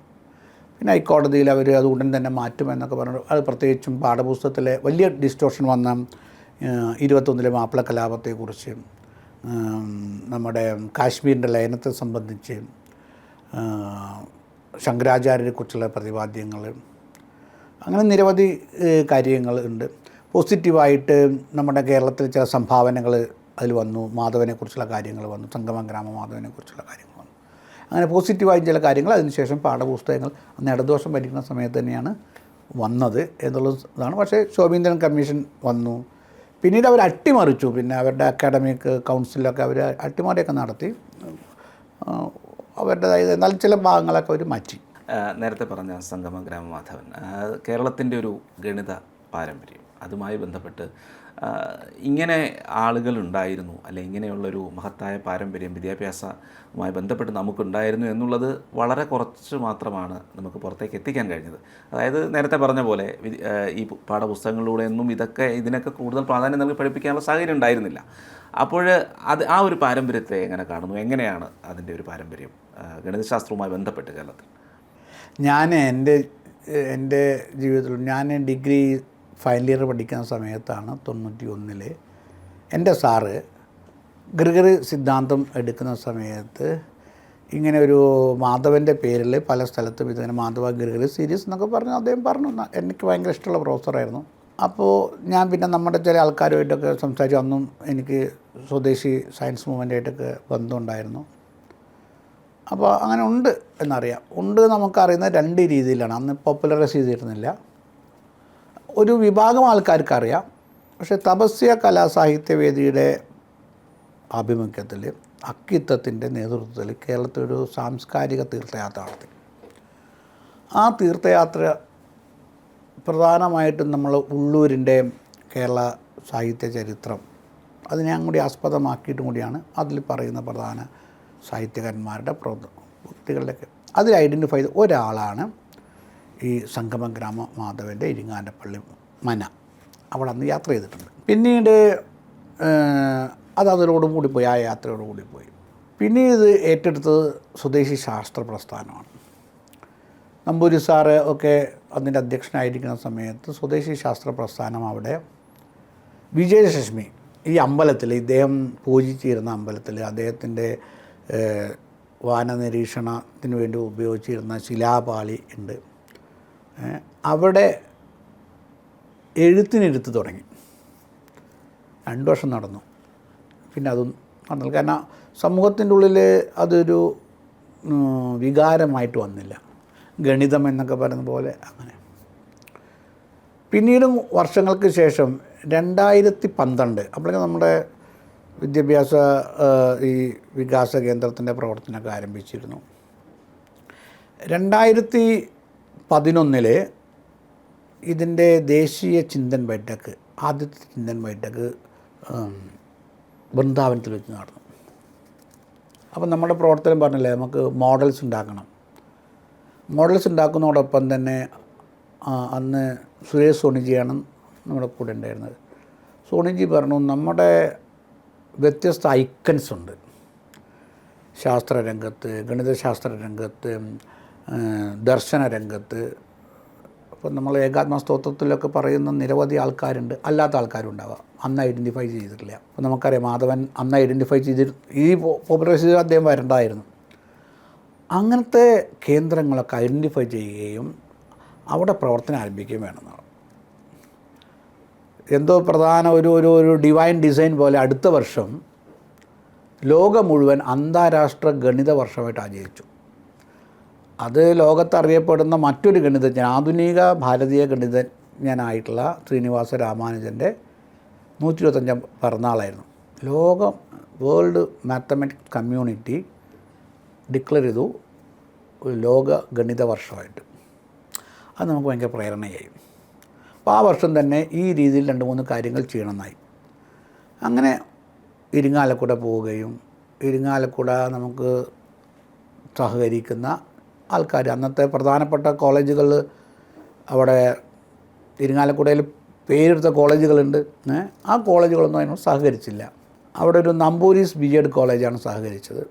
[SPEAKER 2] പിന്നെ ഹൈക്കോടതിയിൽ അവർ അത് ഉടൻ തന്നെ മാറ്റുമെന്നൊക്കെ പറഞ്ഞു. അത് പ്രത്യേകിച്ചും പാഠപുസ്തകത്തിലെ വലിയ ഡിസ്റ്റോർഷൻ വന്ന 21 മാപ്പിള കലാപത്തെക്കുറിച്ച്, നമ്മുടെ കാശ്മീരിൻ്റെ ലയനത്തെ സംബന്ധിച്ച്, ശങ്കരാചാര്യരെക്കുറിച്ചുള്ള പ്രതിപാദ്യങ്ങൾ, അങ്ങനെ നിരവധി കാര്യങ്ങൾ ഉണ്ട്. പോസിറ്റീവായിട്ട് നമ്മുടെ കേരളത്തിൽ ചില സംഭാവനകൾ അതിൽ വന്നു. മാധവനെക്കുറിച്ചുള്ള കാര്യങ്ങൾ വന്നു, സംഗമ ഗ്രാമ മാധവനെക്കുറിച്ചുള്ള കാര്യങ്ങൾ വന്നു. അങ്ങനെ പോസിറ്റീവായ ചില കാര്യങ്ങൾ. അതിനുശേഷം പാഠപുസ്തകങ്ങൾ അന്ന് ഇടതുവർഷം ഭരിക്കുന്ന സമയത്ത് തന്നെയാണ് വന്നത് എന്നുള്ളതാണ്. പക്ഷേ ശോഭീന്ദ്രൻ കമ്മീഷൻ വന്നു. പിന്നീട് അവർ അട്ടിമറിച്ചു. പിന്നെ അവരുടെ അക്കാഡമിക് കൗൺസിലൊക്കെ അവർ അട്ടിമറിയൊക്കെ നടത്തി. അവരുടേതായത് എന്നാൽ ചില ഭാഗങ്ങളൊക്കെ അവർ മാറ്റി.
[SPEAKER 1] നേരത്തെ പറഞ്ഞ സംഗമ ഗ്രാമമാധവൻ കേരളത്തിൻ്റെ ഒരു ഗണിത പാരമ്പര്യം അതുമായി ബന്ധപ്പെട്ട് ഇങ്ങനെ ആളുകളുണ്ടായിരുന്നു, അല്ലെ ഇങ്ങനെയുള്ളൊരു മഹത്തായ പാരമ്പര്യം വിദ്യാഭ്യാസവുമായി ബന്ധപ്പെട്ട് നമുക്കുണ്ടായിരുന്നു എന്നുള്ളത് വളരെ കുറച്ച് മാത്രമാണ് നമുക്ക് പുറത്തേക്ക് എത്തിക്കാൻ കഴിഞ്ഞത്. അതായത് നേരത്തെ പറഞ്ഞ പോലെ ഈ പാഠപുസ്തകങ്ങളിലൂടെയൊന്നും ഇതിനൊക്കെ കൂടുതൽ പ്രാധാന്യം നൽകി പഠിപ്പിക്കാനുള്ള സാഹചര്യം ഉണ്ടായിരുന്നില്ല. അപ്പോൾ ആ ഒരു പാരമ്പര്യത്തെ എങ്ങനെ കാണുന്നു? എങ്ങനെയാണ് അതിൻ്റെ ഒരു പാരമ്പര്യം ഗണിതശാസ്ത്രവുമായി ബന്ധപ്പെട്ട് കേരളത്തിൽ?
[SPEAKER 2] ഞാൻ എൻ്റെ ജീവിതത്തിൽ ഞാൻ ഡിഗ്രി ഫൈനൽ ഇയർ പഠിക്കുന്ന സമയത്താണ് 91 എൻ്റെ സാറ് ഗ്രിഗറി സിദ്ധാന്തം എടുക്കുന്ന സമയത്ത് ഇങ്ങനെ ഒരു മാധവൻ്റെ പേരിൽ പല സ്ഥലത്തും ഇതിങ്ങനെ മാധവ ഗ്രിഗറി സീരീസ് എന്നൊക്കെ പറഞ്ഞു അദ്ദേഹം പറഞ്ഞു. എനിക്ക് ഭയങ്കര ഇഷ്ടമുള്ള പ്രൊഫസറായിരുന്നു. അപ്പോൾ ഞാൻ പിന്നെ നമ്മുടെ ചില ആൾക്കാരുമായിട്ടൊക്കെ സംസാരിച്ചു. അന്നും എനിക്ക് സ്വദേശി സയൻസ് മൂവ്മെൻ്റായിട്ടൊക്കെ ബന്ധമുണ്ടായിരുന്നു. അപ്പോൾ അങ്ങനെ ഉണ്ട് എന്നറിയാം. ഉണ്ട് നമുക്കറിയുന്നത് 2 രീതിയിലാണ്. അന്ന് പോപ്പുലറൈസ് ചെയ്തിരുന്നില്ല. ഒരു വിഭാഗം ആൾക്കാർക്കറിയാം. പക്ഷേ തപസ്യ കലാസാഹിത്യവേദിയുടെ ആഭിമുഖ്യത്തിൽ അക്കിത്തത്തിൻ്റെ നേതൃത്വത്തിൽ കേരളത്തിലൊരു സാംസ്കാരിക തീർത്ഥയാത്ര നടത്തി. ആ തീർത്ഥയാത്ര പ്രധാനമായിട്ടും നമ്മൾ ഉള്ളൂരിൻ്റെ കേരള സാഹിത്യ ചരിത്രം അതിനെ കൂടി ആസ്പദമാക്കിയിട്ടും കൂടിയാണ് അതിൽ പറയുന്ന പ്രധാന സാഹിത്യകാരന്മാരുടെ വ്യക്തികളുടെയൊക്കെ അതിൽ ഐഡൻറ്റിഫൈ ചെയ്ത ഒരാളാണ് ഈ സംഗമ ഗ്രാമ മാധവൻ്റെ ഇരിങ്ങാലപ്പള്ളി മന. അവിടെ അന്ന് യാത്ര ചെയ്തിട്ടുണ്ട്. പിന്നീട് അതോടുകൂടി പോയി, ആ യാത്രയോടുകൂടി പോയി. പിന്നീട് ഏറ്റെടുത്തത് സ്വദേശി ശാസ്ത്ര പ്രസ്ഥാനമാണ്. നമ്പൂരി സാറ് ഒക്കെ അതിൻ്റെ അധ്യക്ഷനായിരിക്കുന്ന സമയത്ത് സ്വദേശി ശാസ്ത്ര പ്രസ്ഥാനം അവിടെ വിജയദശമി ഈ അമ്പലത്തിൽ ഇദ്ദേഹം പൂജിച്ചിരുന്ന അമ്പലത്തിൽ അദ്ദേഹത്തിൻ്റെ വാനനിരീക്ഷണത്തിന് വേണ്ടി ഉപയോഗിച്ചിരുന്ന ശിലാപാളി ഉണ്ട്. അവിടെ എഴുത്തിനെടുത്ത് തുടങ്ങി. 2 വർഷം നടന്നു. പിന്നെ അതും നടന്നില്ല. കാരണം സമൂഹത്തിൻ്റെ ഉള്ളിൽ അതൊരു വികാരമായിട്ട് വന്നില്ല. ഗണിതം എന്നൊക്കെ പറയുന്ന പോലെ അങ്ങനെ. പിന്നീടും വർഷങ്ങൾക്ക് ശേഷം 2012 അപ്പോഴേക്കും നമ്മുടെ വിദ്യാഭ്യാസ ഈ വികാസ കേന്ദ്രത്തിൻ്റെ പ്രവർത്തനമൊക്കെ ആരംഭിച്ചിരുന്നു. 2011 ഇതിൻ്റെ ദേശീയ ചിന്തൻ ബൈഠക്ക്, ആദ്യത്തെ ചിന്തൻ ബൈഠക്ക് വൃന്ദാവനത്തിൽ വെച്ച് നടന്നു. അപ്പം നമ്മുടെ പ്രവർത്തനം പറഞ്ഞില്ലേ, നമുക്ക് മോഡൽസ് ഉണ്ടാക്കണം. മോഡൽസ് ഉണ്ടാക്കുന്നതോടൊപ്പം തന്നെ അന്ന് സുരേഷ് സോണിജിയാണ് നമ്മുടെ കൂടെ ഉണ്ടായിരുന്നത്. സോണിജി പറഞ്ഞു, നമ്മുടെ വ്യത്യസ്ത ഐക്കൺസ് ഉണ്ട് ശാസ്ത്രരംഗത്ത്, ഗണിതശാസ്ത്ര രംഗത്ത്, ദർശന രംഗത്ത്. അപ്പോൾ നമ്മൾ ഏകാത്മസ്തോത്രത്തിലൊക്കെ പറയുന്ന നിരവധി ആൾക്കാരുണ്ട്, അല്ലാത്ത ആൾക്കാരുണ്ടാവുക, അന്ന് ഐഡൻറ്റിഫൈ ചെയ്തിട്ടില്ല. അപ്പോൾ നമുക്കറിയാം മാധവൻ അന്ന് ഐഡൻറ്റിഫൈ ഈ പോപ്പുലറൈസ് ചെയ്ത് അദ്ദേഹം വരണ്ടായിരുന്നു. അങ്ങനത്തെ കേന്ദ്രങ്ങളൊക്കെ ഐഡൻറ്റിഫൈ ചെയ്യുകയും അവിടെ പ്രവർത്തനം ആരംഭിക്കുകയും വേണമെന്നാണ്. എന്തോ പ്രധാന ഒരു ഡിവൈൻ ഡിസൈൻ പോലെ അടുത്ത വർഷം ലോകം മുഴുവൻ അന്താരാഷ്ട്ര ഗണിത വർഷമായിട്ട് ആചരിച്ചു. അത് ലോകത്തറിയപ്പെടുന്ന മറ്റൊരു ഗണിതജ്ഞൻ, ആധുനിക ഭാരതീയ ഗണിതജ്ഞനായിട്ടുള്ള ശ്രീനിവാസ രാമാനുജൻ്റെ 125ാം പിറന്നാളായിരുന്നു. വേൾഡ് മാത്തമാറ്റിക്സ് കമ്മ്യൂണിറ്റി ഡിക്ലെയർ ചെയ്തു ലോക ഗണിത വർഷമായിട്ട്. അത് നമുക്ക് ഭയങ്കര പ്രേരണയായി. അപ്പോൾ ആ വർഷം തന്നെ ഈ രീതിയിൽ 2-3 കാര്യങ്ങൾ ചെയ്യണമെന്നായി. അങ്ങനെ ഇരിങ്ങാലക്കുട പോവുകയും ഇരിങ്ങാലക്കുട നമുക്ക് സഹകരിക്കുന്ന ആൾക്കാർ, അന്നത്തെ പ്രധാനപ്പെട്ട കോളേജുകൾ അവിടെ ഇരിങ്ങാലക്കുടയിൽ പേരെടുത്ത കോളേജുകളുണ്ട്. ആ കോളേജുകളൊന്നും അതിനോട് സഹകരിച്ചില്ല. അവിടെ ഒരു നമ്പൂരീസ് ബി.എഡ് കോളേജാണ് സഹകരിച്ചത്.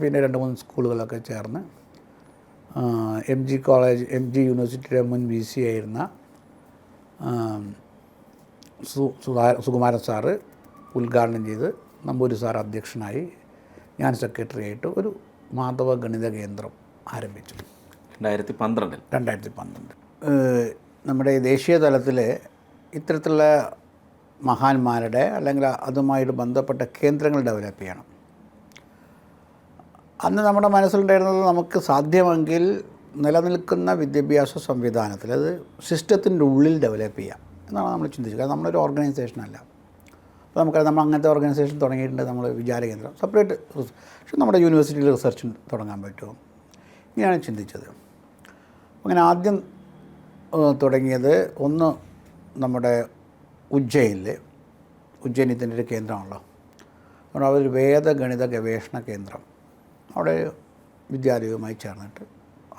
[SPEAKER 2] പിന്നെ 2-3 സ്കൂളുകളൊക്കെ ചേർന്ന് MG യൂണിവേഴ്സിറ്റിയുടെ മുൻ VC ആയിരുന്ന സുകുമാരൻ സാറ് ഉദ്ഘാടനം ചെയ്ത് നമ്പൂരി സാർ അധ്യക്ഷനായി, ഞാൻ സെക്രട്ടറി ആയിട്ട് ഒരു മാധവ ഗണിത കേന്ദ്രം ആരംഭിച്ചു 2012. നമ്മുടെ ദേശീയ തലത്തിൽ ഇത്തരത്തിലുള്ള മഹാന്മാരുടെ അല്ലെങ്കിൽ അതുമായിട്ട് ബന്ധപ്പെട്ട കേന്ദ്രങ്ങൾ ഡെവലപ്പ് ചെയ്യണം. അന്ന് നമ്മുടെ മനസ്സിലുണ്ടായിരുന്നത് നമുക്ക് സാധ്യമെങ്കിൽ നിലനിൽക്കുന്ന വിദ്യാഭ്യാസ സംവിധാനത്തിൽ അത് സിസ്റ്റത്തിൻ്റെ ഉള്ളിൽ ഡെവലപ്പ് ചെയ്യാം എന്നാണ് നമ്മൾ ചിന്തിച്ചത്. കാരണം നമ്മളൊരു ഓർഗനൈസേഷനല്ല. അപ്പോൾ നമുക്കറിയാം നമ്മൾ അങ്ങനത്തെ ഓർഗനൈസേഷൻ തുടങ്ങിയിട്ടുണ്ട്, നമ്മൾ വിചാര കേന്ദ്രം സെപ്പറേറ്റ്. പക്ഷേ നമ്മുടെ യൂണിവേഴ്സിറ്റിയിൽ റിസർച്ച് തുടങ്ങാൻ പറ്റുമോ, ഇങ്ങനെയാണ് ചിന്തിച്ചത്. അങ്ങനെ ആദ്യം തുടങ്ങിയത് ഒന്ന് നമ്മുടെ ഉജ്ജയിൻ ഇതിൻ്റെ ഒരു കേന്ദ്രമാണല്ലോ, അവിടെ ഒരു വേദഗണിത ഗവേഷണ കേന്ദ്രം, അവിടെ വിദ്യാലയവുമായി ചേർന്നിട്ട്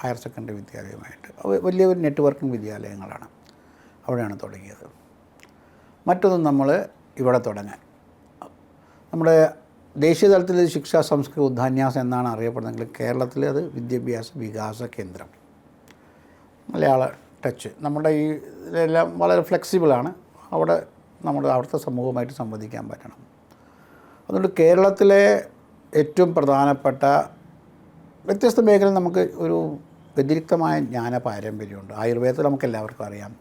[SPEAKER 2] ഹയർ സെക്കൻഡറി വിദ്യാലയവുമായിട്ട് വലിയ ഒരു നെറ്റ്വർക്കിംഗ് വിദ്യാലയങ്ങളാണ്, അവിടെയാണ് തുടങ്ങിയത്. മറ്റൊന്ന് നമ്മൾ ഇവിടെ തുടങ്ങാൻ നമ്മുടെ ദേശീയ തലത്തിൽ ശിക്ഷാ സംസ്കൃതി ഉദ്ധാന്യാസം എന്നാണ് അറിയപ്പെടുന്നതെങ്കിൽ കേരളത്തിൽ അത് വിദ്യാഭ്യാസ വികാസ കേന്ദ്രം, മലയാള ടച്ച്. നമ്മുടെ ഈ ഇതെല്ലാം വളരെ ഫ്ലെക്സിബിളാണ്. അവിടെ അവിടുത്തെ സമൂഹവുമായിട്ട് സംവദിക്കാൻ പറ്റണം. അതുകൊണ്ട് കേരളത്തിലെ ഏറ്റവും പ്രധാനപ്പെട്ട വ്യത്യസ്ത മേഖലയിൽ നമുക്ക് ഒരു വ്യതിരിക്തമായ ജ്ഞാന പാരമ്പര്യമുണ്ട്. ആയുർവേദത്തിൽ നമുക്ക് എല്ലാവർക്കും അറിയാം,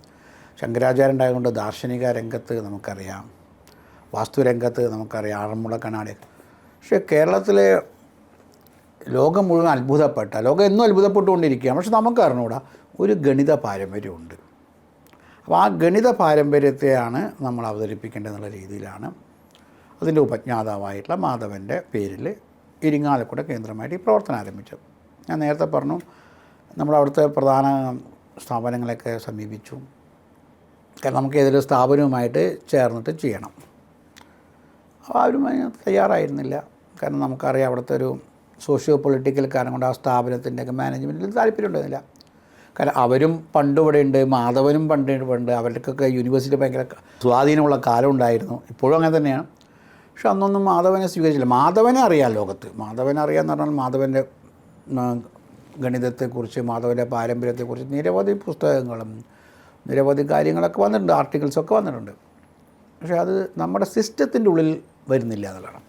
[SPEAKER 2] ശങ്കരാചാര്യ ഉണ്ടായതുകൊണ്ട് ദാർശനിക രംഗത്ത് നമുക്കറിയാം, വാസ്തുരംഗത്ത് നമുക്കറിയാം, ആറന്മുള കണ്ണാടി. പക്ഷേ കേരളത്തിലെ ലോകം മുഴുവൻ ലോകം എന്നും അത്ഭുതപ്പെട്ടുകൊണ്ടിരിക്കുകയാണ്. പക്ഷെ നമുക്ക് അറിഞ്ഞുകൂടാ ഒരു ഗണിത പാരമ്പര്യമുണ്ട്. അപ്പോൾ ആ ഗണിത പാരമ്പര്യത്തെയാണ് നമ്മൾ അവതരിപ്പിക്കേണ്ടതെന്നുള്ള രീതിയിലാണ് അതിൻ്റെ ഉപജ്ഞാതാവായിട്ടുള്ള മാധവൻ്റെ പേരിൽ ഇരിങ്ങാലക്കുട കേന്ദ്രമായിട്ട് ഈ പ്രവർത്തനം ആരംഭിച്ചത്. ഞാൻ നേരത്തെ പറഞ്ഞു, നമ്മളവിടുത്തെ പ്രധാന സ്ഥാപനങ്ങളൊക്കെ സമീപിച്ചു. കാരണം നമുക്ക് ഏതൊരു സ്ഥാപനവുമായിട്ട് ചേർന്നിട്ട് ചെയ്യണം. അപ്പോൾ ആരും തയ്യാറായിരുന്നില്ല. കാരണം നമുക്കറിയാം അവിടുത്തെ ഒരു സോഷ്യോ പൊളിറ്റിക്കൽ കാരണം കൊണ്ട് ആ സ്ഥാപനത്തിൻ്റെയൊക്കെ മാനേജ്മെൻറ്റിൽ താല്പര്യമുണ്ടായിരുന്നില്ല. കാരണം അവരും പണ്ട് ഇവിടെ ഉണ്ട്, മാധവനും പണ്ട് അവർക്കൊക്കെ യൂണിവേഴ്സിറ്റി ഭയങ്കര സ്വാധീനമുള്ള കാലം ഉണ്ടായിരുന്നു, ഇപ്പോഴും അങ്ങനെ തന്നെയാണ്. പക്ഷെ അന്നൊന്നും മാധവനെ സ്വീകരിച്ചില്ല. മാധവനെ അറിയാം ലോകത്ത്, മാധവനെ അറിയാമെന്ന് പറഞ്ഞാൽ മാധവൻ്റെ ഗണിതത്തെക്കുറിച്ച്, മാധവൻ്റെ പാരമ്പര്യത്തെക്കുറിച്ച് നിരവധി പുസ്തകങ്ങളും നിരവധി കാര്യങ്ങളൊക്കെ വന്നിട്ടുണ്ട്, ആർട്ടിക്കിൾസൊക്കെ വന്നിട്ടുണ്ട്. പക്ഷേ അത് നമ്മുടെ സിസ്റ്റത്തിൻ്റെ ഉള്ളിൽ വരുന്നില്ല എന്നുള്ളതാണ്.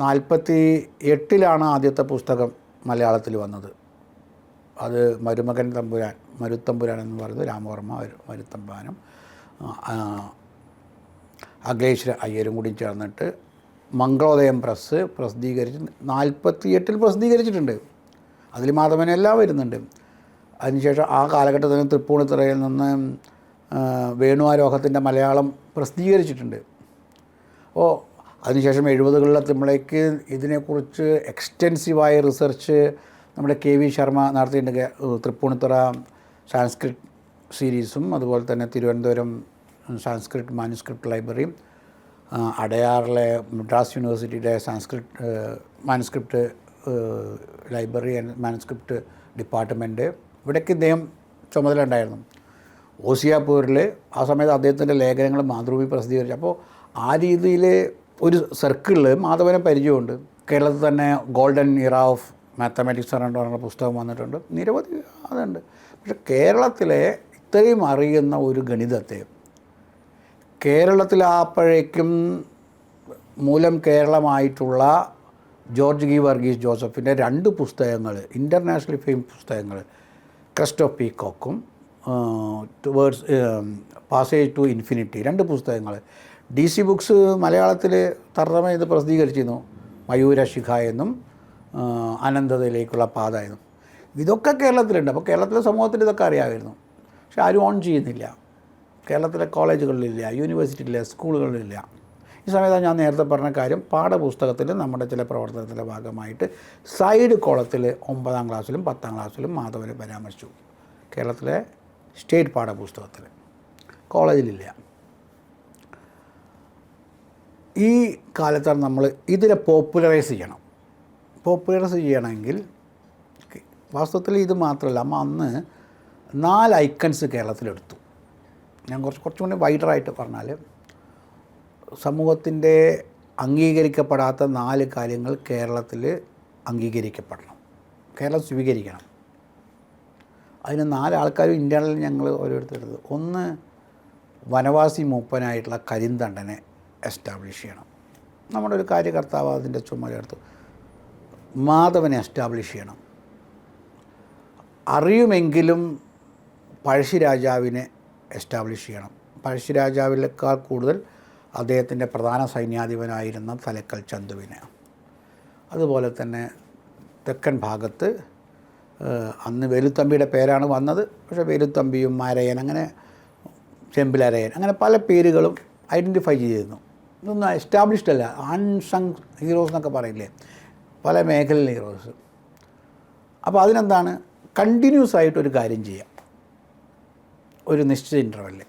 [SPEAKER 2] 48 ആദ്യത്തെ പുസ്തകം മലയാളത്തിൽ വന്നത്. അത് മരുത്തമ്പുരാൻ എന്ന് പറയുന്നത് രാമവർമ്മ മരുത്തമ്പാനും അഖിലേശ്വര അയ്യരും കൂടി ചേർന്നിട്ട് മംഗളോദയം പ്രസ് പ്രസിദ്ധീകരിച്ച് 48 പ്രസിദ്ധീകരിച്ചിട്ടുണ്ട്. അതിൽ മാധവനെല്ലാം വരുന്നുണ്ട്. അതിനുശേഷം ആ കാലഘട്ടത്തിൽ തൃപ്പൂണിത്തുറയിൽ നിന്ന് വേണുവാരോഹത്തിൻ്റെ മലയാളം പ്രസിദ്ധീകരിച്ചിട്ടുണ്ട്. അപ്പോൾ അതിനുശേഷം 70-കളിലെത്തുമ്പോഴേക്ക് ഇതിനെക്കുറിച്ച് എക്സ്റ്റെൻസീവായ റിസർച്ച് നമ്മുടെ KV ശർമ്മ നടത്തിയിട്ടുണ്ട്. തൃപ്പൂണിത്തുറ സാൻസ്ക്രിറ്റ് സീരീസും അതുപോലെ തന്നെ തിരുവനന്തപുരം സാൻസ്ക്രിറ്റ് മാനുസ്ക്രിപ്റ്റ് ലൈബ്രറിയും അടയാറിലെ മദ്രാസ് യൂണിവേഴ്സിറ്റിയുടെ manuscript library and manuscript department, ഇവിടേക്ക് ഇദ്ദേഹം ചുമതല ഉണ്ടായിരുന്നു. ഓസിയാപൂരിൽ ആ സമയത്ത് അദ്ദേഹത്തിൻ്റെ ലേഖനങ്ങൾ മാതൃഭൂമി പ്രസിദ്ധീകരിച്ചു. അപ്പോൾ ആ രീതിയിൽ ഒരു സർക്കിളിൽ മാധവനെ പരിചയമുണ്ട്. കേരളത്തിൽ തന്നെ ഗോൾഡൻ ഇറ ഓഫ് മാത്തമാറ്റിക്സ് പറഞ്ഞ പുസ്തകം വന്നിട്ടുണ്ട്, നിരവധി അതുണ്ട്. പക്ഷെ കേരളത്തിലെ ഇത്രയും അറിയുന്ന ഒരു ഗണിതത്തെ കേരളത്തിൽ അപ്പോഴേക്കും മൂലം കേരളമായിട്ടുള്ള ജോർജ് ഗി വർഗീസ് ജോസഫിൻ്റെ 2 പുസ്തകങ്ങൾ, ഇൻ്റർനാഷണൽ ഫെയിം പുസ്തകങ്ങൾ, ക്രസ്റ്റ് ഓഫ് പീകോക്കും ടുവേർഡ്സ് പാസേജ് ടു ഇൻഫിനിറ്റി 2 പുസ്തകങ്ങൾ DC ബുക്സ് മലയാളത്തിൽ തർജ്ജമ ചെയ്ത് പ്രസിദ്ധീകരിച്ചിരുന്നു. മയൂരശിഖ എന്നും അനന്തതയിലേക്കുള്ള പാത എന്നും. ഇതൊക്കെ കേരളത്തിലുണ്ട്. അപ്പോൾ കേരളത്തിലെ സമൂഹത്തിൽ ഇതൊക്കെ അറിയാമായിരുന്നു. പക്ഷെ ആരും ഓൺ ചെയ്യുന്നില്ല. കേരളത്തിലെ കോളേജുകളിലില്ല, യൂണിവേഴ്സിറ്റിയിലില്ല, സ്കൂളുകളിലില്ല. ഈ സമയത്താണ് ഞാൻ നേരത്തെ പറഞ്ഞ കാര്യം, പാഠപുസ്തകത്തിൽ നമ്മുടെ ചില പ്രവർത്തനത്തിൻ്റെ ഭാഗമായിട്ട് സൈഡ് കോളത്തിൽ 9ാം ക്ലാസ്സിലും 10ാം ക്ലാസ്സിലും മാധവനെ പരാമർശിച്ചു. കേരളത്തിലെ സ്റ്റേറ്റ് പാഠപുസ്തകത്തിൽ, കോളേജിലില്ല. ഈ കാലത്താണ് നമ്മൾ ഇതിനെ പോപ്പുലറൈസ് ചെയ്യണമെങ്കിൽ വാസ്തവത്തിൽ ഇത് മാത്രമല്ല, അന്ന് 4 ഐക്കൺസ് കേരളത്തിലെടുത്തു. ഞാൻ കുറച്ചും കൂടി വൈഡറായിട്ട് പറഞ്ഞാൽ സമൂഹത്തിൻ്റെ അംഗീകരിക്കപ്പെടാത്ത 4 കാര്യങ്ങൾ കേരളത്തിൽ അംഗീകരിക്കപ്പെടണം, കേരളം സ്വീകരിക്കണം. അതിന് 4 ആൾക്കാരും ഇന്ത്യയിൽ ഞങ്ങൾ ഓരോരുത്തരുത്. ഒന്ന്, വനവാസി മൂപ്പനായിട്ടുള്ള കരിന്തണ്ടനെ എസ്റ്റാബ്ലിഷ് ചെയ്യണം. നമ്മുടെ ഒരു കാര്യകർത്താവ് അതിൻ്റെ ചുമതലയെടുത്തു. മാധവനെ എസ്റ്റാബ്ലിഷ് ചെയ്യണം. അറിയുമെങ്കിലും പഴശ്ശിരാജാവിനെ എസ്റ്റാബ്ലിഷ് ചെയ്യണം. പഴശ്ശിരാജാവിനേക്കാൾ കൂടുതൽ അദ്ദേഹത്തിൻ്റെ പ്രധാന സൈന്യാധിപനായിരുന്ന തലക്കൽ ചന്തുവിനെ. അതുപോലെ തന്നെ തെക്കൻ ഭാഗത്ത് അന്ന് വേലുത്തമ്പിയുടെ പേരാണ് വന്നത്. പക്ഷേ വേലുത്തമ്പിയും മരയൻ അങ്ങനെ ചെമ്പിലരയൻ, അങ്ങനെ പല പേരുകളും ഐഡൻറ്റിഫൈ ചെയ്തിരുന്നു. ഇതൊന്നും എസ്റ്റാബ്ലിഷ്ഡ് അല്ല, അൺസങ് ഹീറോസ് എന്നൊക്കെ പറയില്ലേ, പല മേഖലയിലെ ഹീറോസ്. അപ്പോൾ അതിനെന്താണ്, കണ്ടിന്യൂസ് ആയിട്ടൊരു കാര്യം ചെയ്യാം ഒരു നിശ്ചിത ഇൻ്റർവെല്ലിൽ.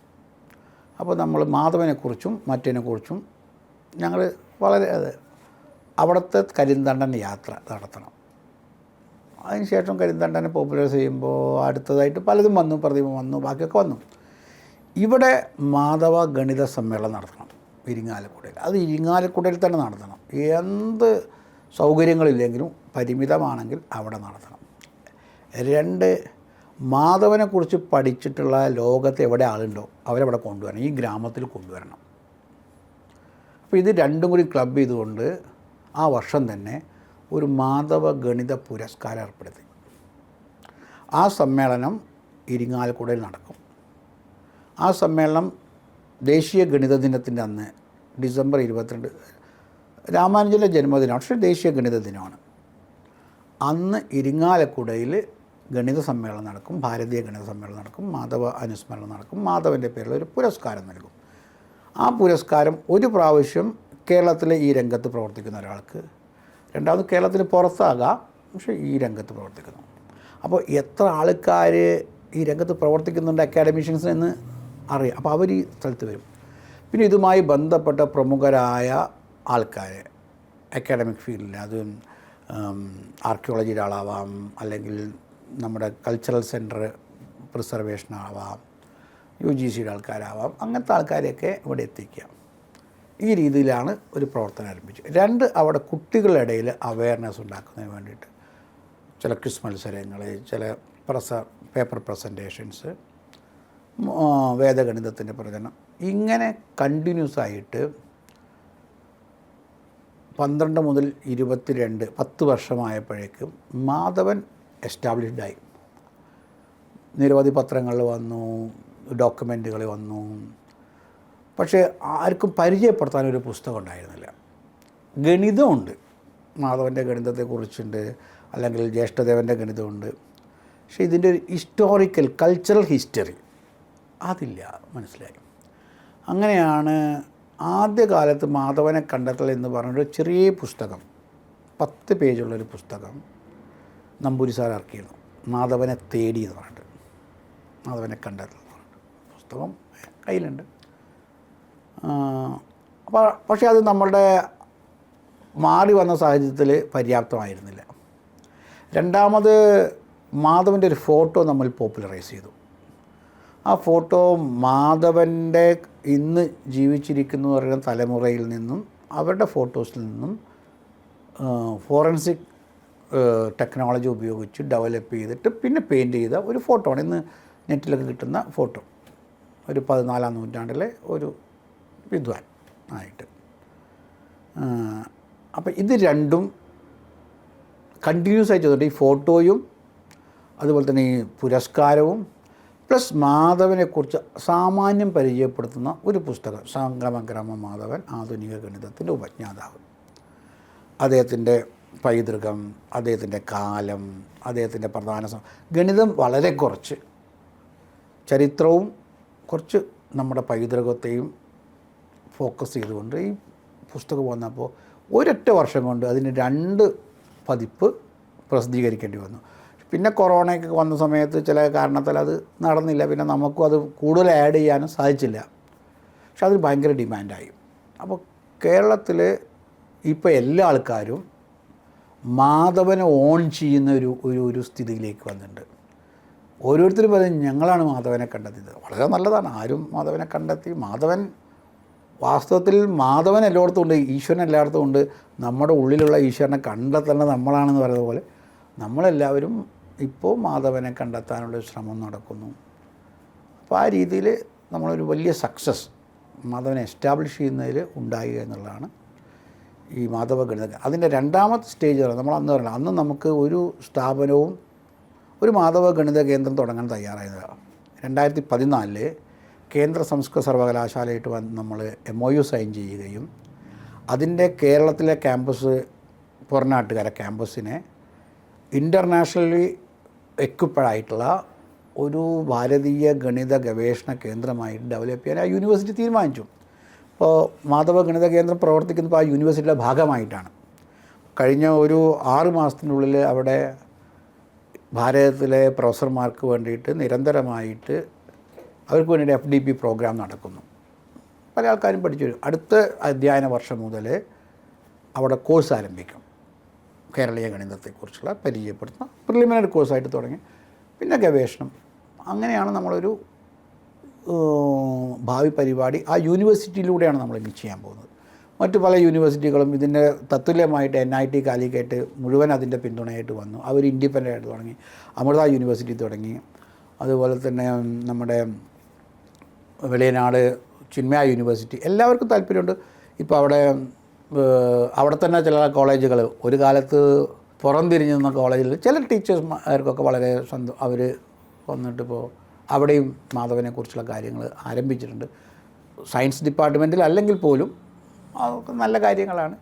[SPEAKER 2] അപ്പോൾ നമ്മൾ മാധവനെക്കുറിച്ചും മറ്റതിനെക്കുറിച്ചും ഞങ്ങൾ വളരെ അവിടുത്തെ കരിന്തണ്ടൻ യാത്ര നടത്തണം. അതിനുശേഷം കരിന്തണ്ടനെ പോപ്പുലറൈസ് ചെയ്യുമ്പോൾ അടുത്തതായിട്ട് പലതും വന്നു, പ്രതിമ വന്നു, ബാക്കിയൊക്കെ വന്നു. ഇവിടെ മാധവ ഗണിത സമ്മേളനം നടത്തണം ഇരിങ്ങാലക്കുടയിൽ. അത് ഇരിങ്ങാലക്കുടയിൽ തന്നെ നടത്തണം. എന്ത് സൗകര്യങ്ങളില്ലെങ്കിലും പരിമിതമാണെങ്കിൽ അവിടെ നടത്തണം. 2, മാധവനെക്കുറിച്ച് പഠിച്ചിട്ടുള്ള ലോകത്ത് എവിടെ ആളുണ്ടോ അവരവിടെ കൊണ്ടുവരണം, ഈ ഗ്രാമത്തിൽ കൊണ്ടുവരണം. അപ്പോൾ ഇത് രണ്ടും കൂടി ക്ലബ് ചെയ്തുകൊണ്ട് ആ വർഷം തന്നെ ഒരു മാധവ ഗണിത പുരസ്കാരം ഏർപ്പെടുത്തി. ആ സമ്മേളനം ഇരിങ്ങാലക്കുടയിൽ നടക്കും. ആ സമ്മേളനം ദേശീയ ഗണിത ദിനത്തിൻ്റെ അന്ന് ഡിസംബർ 22 രാമാനുജൻ്റെ ജന്മദിനമാണ്, പക്ഷേ ദേശീയ ഗണിത ദിനമാണ്. അന്ന് ഇരിങ്ങാലക്കുടയിൽ ഗണിത സമ്മേളനം നടക്കും, ഭാരതീയ ഗണിത സമ്മേളനം നടക്കും, മാധവ അനുസ്മരണം നടക്കും. മാധവൻ്റെ പേരിൽ ഒരു പുരസ്കാരം നൽകും. ആ പുരസ്കാരം ഒരു പ്രാവശ്യം കേരളത്തിലെ ഈ രംഗത്ത് പ്രവർത്തിക്കുന്ന ഒരാൾക്ക്, രണ്ടാമത് കേരളത്തിന് പുറത്താകാം, പക്ഷേ ഈ രംഗത്ത് പ്രവർത്തിക്കുന്നു. അപ്പോൾ എത്ര ആൾക്കാർ ഈ രംഗത്ത് പ്രവർത്തിക്കുന്നുണ്ട് അക്കാഡമിഷ്യൻസ് എന്ന് അറിയാം. അപ്പോൾ അവർ ഈ സ്ഥലത്ത് വരും. പിന്നെ ഇതുമായി ബന്ധപ്പെട്ട പ്രമുഖരായ ആൾക്കാർ അക്കാഡമിക് ഫീൽഡിൽ, അത് ആർക്കിയോളജിയുടെ ആളാവാം, അല്ലെങ്കിൽ നമ്മുടെ കൾച്ചറൽ സെൻറ്റർ പ്രിസർവേഷൻ ആവാം, UGCയുടെ ആൾക്കാരാവാം, അങ്ങനത്തെ ആൾക്കാരെയൊക്കെ ഇവിടെ എത്തിക്കുക. ഈ രീതിയിലാണ് ഒരു പ്രവർത്തനം ആരംഭിച്ചത്. 2, അവിടെ കുട്ടികളുടെ ഇടയിൽ അവയർനെസ് ഉണ്ടാക്കുന്നതിന് വേണ്ടിയിട്ട് ചില ക്വിസ് മത്സരങ്ങൾ, ചില പേപ്പർ പ്രസൻറ്റേഷൻസ്, വേദഗണിതത്തിൻ്റെ പ്രചരണം, ഇങ്ങനെ കണ്ടിന്യൂസ് ആയിട്ട് 12 മുതൽ 22 10 വർഷമായപ്പോഴേക്കും മാധവൻ എസ്റ്റാബ്ലിഷ്ഡായി. നിരവധി പത്രങ്ങളിൽ വന്നു, ഡോക്യുമെൻറ്റുകൾ വന്നു. പക്ഷേ ആർക്കും പരിചയപ്പെടുത്താനൊരു പുസ്തകം ഉണ്ടായിരുന്നില്ല. ഗണിതമുണ്ട്, മാധവൻ്റെ ഗണിതത്തെക്കുറിച്ചുണ്ട്, അല്ലെങ്കിൽ ജ്യേഷ്ഠദേവൻ്റെ ഗണിതമുണ്ട്. പക്ഷേ ഇതിൻ്റെ ഒരു ഹിസ്റ്റോറിക്കൽ കൾച്ചറൽ ഹിസ്റ്ററി അതില്ല, മനസ്സിലായി. അങ്ങനെയാണ് ആദ്യകാലത്ത് മാധവനെ കണ്ടെത്തൽ എന്ന് പറഞ്ഞൊരു ചെറിയ പുസ്തകം, 10 പേജുള്ളൊരു പുസ്തകം നമ്പൂരി സാർ ഇറക്കിയിരുന്നു. മാധവനെ തേടി എന്ന് പറഞ്ഞിട്ട്, മാധവനെ കണ്ടെത്തൽ എന്ന് പറഞ്ഞിട്ട് പുസ്തകം കയ്യിലുണ്ട്. പക്ഷേ അത് നമ്മളുടെ മാറി വന്ന സാഹചര്യത്തിൽ പര്യാപ്തമായിരുന്നില്ല. രണ്ടാമത് മാധവൻ്റെ ഒരു ഫോട്ടോ നമ്മൾ പോപ്പുലറൈസ് ചെയ്തു. ആ ഫോട്ടോ മാധവൻ്റെ ഇന്ന് ജീവിച്ചിരിക്കുന്നു പറയുന്ന തലമുറയിൽ നിന്നും അവരുടെ ഫോട്ടോസിൽ നിന്നും ഫോറൻസിക് ടെക്നോളജി ഉപയോഗിച്ച് ഡെവലപ്പ് ചെയ്തിട്ട് പിന്നെ പെയിൻറ്റ് ചെയ്ത ഒരു ഫോട്ടോ ആണ് ഇന്ന് നെറ്റിലൊക്കെ കിട്ടുന്ന ഫോട്ടോ. ഒരു 14-ാം നൂറ്റാണ്ടിലെ ഒരു വിദ്വാൻ ആയിട്ട്. അപ്പോൾ ഇത് രണ്ടും കണ്ടിന്യൂസ് ആയി ചെയ്തിട്ട് ഈ ഫോട്ടോയും അതുപോലെ തന്നെ ഈ പുരസ്കാരവും പ്ലസ് മാധവനെക്കുറിച്ച് സാമാന്യം പരിചയപ്പെടുത്തുന്ന ഒരു പുസ്തകം, സംഗമഗ്രാമ മാധവൻ ആധുനിക ഗണിതത്തിൻ്റെ ഉപജ്ഞാതാവ്. അദ്ദേഹത്തിൻ്റെ പൈതൃകം, അദ്ദേഹത്തിൻ്റെ കാലം, അദ്ദേഹത്തിൻ്റെ പ്രധാന ഗണിതം വളരെ കുറച്ച്, ചരിത്രവും കുറച്ച് നമ്മുടെ പൈതൃകത്തെയും ഫോക്കസ് ചെയ്തുകൊണ്ട് ഈ പുസ്തകം വന്നപ്പോൾ ഒരൊറ്റ വർഷം കൊണ്ട് അതിന് 2 പതിപ്പ് പ്രസിദ്ധീകരിക്കേണ്ടി വന്നു. പിന്നെ കൊറോണയൊക്കെ വന്ന സമയത്ത് ചില കാരണത്താൽ അത് നടന്നില്ല. പിന്നെ നമുക്കും അത് കൂടുതൽ ആഡ് ചെയ്യാനും സാധിച്ചില്ല. പക്ഷെ അതിന് ഭയങ്കര ഡിമാൻഡായി. അപ്പോൾ കേരളത്തിൽ ഇപ്പോൾ എല്ലാ ആൾക്കാരും മാധവനെ ഓൺ ചെയ്യുന്ന ഒരു സ്ഥിതിയിലേക്ക് വന്നിട്ടുണ്ട്. ഓരോരുത്തരും പറയും ഞങ്ങളാണ് മാധവനെ കണ്ടെത്തിയത്. വളരെ നല്ലതാണ്, ആരും മാധവനെ കണ്ടെത്തി. മാധവൻ വാസ്തവത്തിൽ മാധവൻ എല്ലായിടത്തും ഉണ്ട്, ഈശ്വരൻ എല്ലായിടത്തും ഉണ്ട്. നമ്മുടെ ഉള്ളിലുള്ള ഈശ്വരനെ കണ്ടെത്തേണ്ടത് നമ്മളാണെന്ന് പറയുന്നത് പോലെ നമ്മളെല്ലാവരും ഇപ്പോൾ മാധവനെ കണ്ടെത്താനുള്ളൊരു ശ്രമം നടക്കുന്നു. അപ്പോൾ ആ രീതിയിൽ നമ്മളൊരു വലിയ സക്സസ് മാധവനെ എസ്റ്റാബ്ലിഷ് ചെയ്യുന്നതിൽ ഉണ്ടായി എന്നുള്ളതാണ് ഈ മാധവ ഗണിതം. അതിൻ്റെ രണ്ടാമത്തെ സ്റ്റേജ് നമ്മൾ അന്ന് പറയണം, അന്ന് നമുക്ക് ഒരു സ്ഥാപനവും ഒരു മാധവ ഗണിത കേന്ദ്രം തുടങ്ങാൻ തയ്യാറായതാണ്. 2014 കേന്ദ്ര സംസ്കൃത സർവകലാശാലയായിട്ട് നമ്മൾ MOU സൈൻ ചെയ്യുകയും അതിൻ്റെ കേരളത്തിലെ ക്യാമ്പസ് പുറനാട്ടുകര ക്യാമ്പസിനെ ഇൻ്റർനാഷണലി എക്വിപ്പഡായിട്ടുള്ള ഒരു ഭാരതീയ ഗണിത ഗവേഷണ കേന്ദ്രമായിട്ട് ഡെവലപ്പ് ചെയ്യാൻ ആ യൂണിവേഴ്സിറ്റി തീരുമാനിച്ചു. ഇപ്പോൾ മാധവ ഗണിത കേന്ദ്രം പ്രവർത്തിക്കുന്നത് ആ യൂണിവേഴ്സിറ്റിയുടെ ഭാഗമായിട്ടാണ്. കഴിഞ്ഞ ഒരു 6 മാസത്തിനുള്ളിൽ അവിടെ ഭാരതത്തിലെ പ്രൊഫസർമാർക്ക് വേണ്ടിയിട്ട് നിരന്തരമായിട്ട് അവർക്ക് വേണ്ടിയിട്ട് FDP പ്രോഗ്രാം നടക്കുന്നു. പല ആൾക്കാരും പഠിച്ചു വരും. അടുത്ത അധ്യയന വർഷം മുതൽ അവിടെ കോഴ്സ് ആരംഭിക്കും. കേരളീയ ഗണിതത്തെക്കുറിച്ചുള്ള പരിചയപ്പെടുത്തുന്ന പ്രിലിമിനറി കോഴ്സായിട്ട് തുടങ്ങി, പിന്നെ ഗവേഷണം. അങ്ങനെയാണ് നമ്മളൊരു ഭാവി പരിപാടി ആ യൂണിവേഴ്സിറ്റിയിലൂടെയാണ് നമ്മളിനി ചെയ്യാൻ പോകുന്നത്. മറ്റു പല യൂണിവേഴ്സിറ്റികളും ഇതിൻ്റെ തത്തുല്യമായിട്ട് NIT കാലിക്കറ്റ് മുഴുവൻ അതിൻ്റെ പിന്തുണയായിട്ട് വന്നു. അവർ ഇൻഡിപെൻഡൻ്റ് ആയിട്ട് തുടങ്ങി. അമൃത യൂണിവേഴ്സിറ്റി തുടങ്ങി. അതുപോലെ തന്നെ നമ്മുടെ വെളിയനാട് ചിന്മയ യൂണിവേഴ്സിറ്റി, എല്ലാവർക്കും താല്പര്യമുണ്ട്. ഇപ്പോൾ അവിടെ തന്നെ ചില കോളേജുകൾ ഒരു കാലത്ത് പുറംതിരിഞ്ഞു നിന്ന കോളേജിൽ ചില ടീച്ചേഴ്സ്മാർക്കൊക്കെ വളരെ അവർ വന്നിട്ടിപ്പോൾ അവിടെയും മാധവനെക്കുറിച്ചുള്ള കാര്യങ്ങൾ ആരംഭിച്ചിട്ടുണ്ട്. സയൻസ് ഡിപ്പാർട്ട്മെൻറ്റിൽ അല്ലെങ്കിൽ പോലും അതൊക്കെ നല്ല കാര്യങ്ങളാണ്.